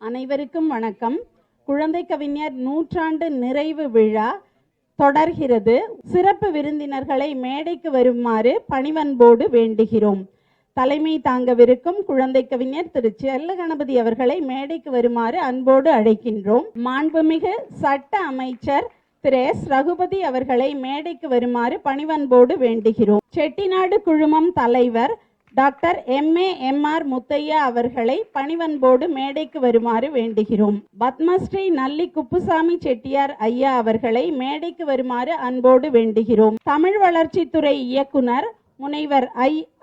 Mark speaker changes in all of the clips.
Speaker 1: அனைவருக்கும் வணக்கம். குழந்தை கவிஞர் நூற்றாண்டு நிறைவு விழா தொடர்கிறது. சிறப்பு விருந்தினர்களை மேடைக்கு வருமாறு பணிவன்போடு வேண்டுகிறோம். தலைமை தாங்கவிருக்கும் குழந்தை கவிஞர் திரு செல்ல கணபதி அவர்களை மேடைக்கு வருமாறு அன்போடு அழைக்கின்றோம். மாண்புமிகு சட்ட அமைச்சர் திரு எஸ் ரகுபதி அவர்களை மேடைக்கு வருமாறு பணிவன்போடு வேண்டுகிறோம். செட்டிநாடு குழுமம் தலைவர் டாக்டர் எம்.ஆர். முத்தையா அவர்களை பணிவன்போடு மேடைக்கு வருமாறு வேண்டுகிறோம். பத்மஸ்ரீ நல்லி குப்புசாமி செட்டியார் ஐயா அவர்களை மேடைக்கு வருமாறு அன்போடு வேண்டுகிறோம். தமிழ் வளர்ச்சித்துறை இயக்குனர் முனைவர்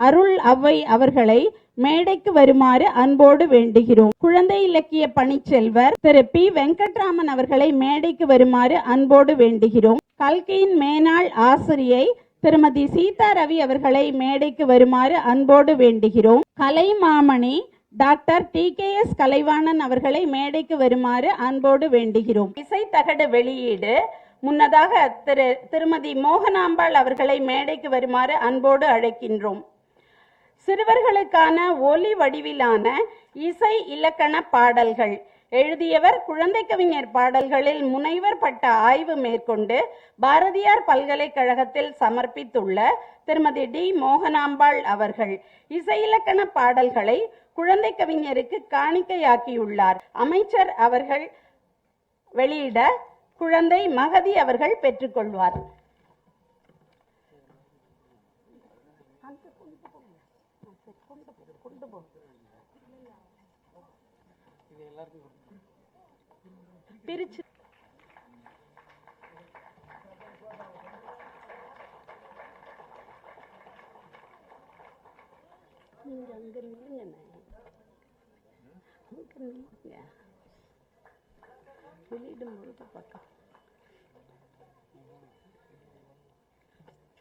Speaker 1: அருள் அவ்வை அவர்களை மேடைக்கு வருமாறு அன்போடு வேண்டுகிறோம். குழந்தை இலக்கிய பணிச்செல்வர் திரு பி. வெங்கட்ராமன் அவர்களை மேடைக்கு வருமாறு அன்போடு வேண்டுகிறோம். கல்கியின் மேனாள் ஆசிரியை திருமதி சீதா ரவி அவர்களை மேடைக்கு வருமாறு அன்போடு வேண்டுகிறோம். Kalaimamani doctor TKS. கலைவாணன் அவர்களை மேடைக்கு வருமாறு அன்போடு வேண்டுகிறோம். இசைத்தகடு வெளியீடு முன்னதாக திருமதி மோகனாம்பாள் அவர்களை மேடைக்கு வருமாறு அன்போடு அழைக்கின்றோம். சிறுவர்களுக்கான ஒலி வடிவிலான இசை இலக்கண பாடல்கள் எழுதியவர் குழந்தை கவிஞர் பாடல்களில் முனைவர் பட்ட ஆய்வு மேற்கொண்டு பாரதியார் பல்கலைக்கழகத்தில் சமர்ப்பித்துள்ள திருமதி டி. மோகனாம்பாள் அவர்கள் இசை இலக்கண பாடல்களை குழந்தை கவிஞருக்கு காணிக்கையாக்கியுள்ளார். அமைச்சர் அவர்கள் வெளியிட குழந்தை மகதி அவர்கள் பெற்றுக்கொள்வார். பிரிச்சு வெளியிடும் பொழுது பக்கம்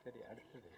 Speaker 1: சரி. அடுத்தது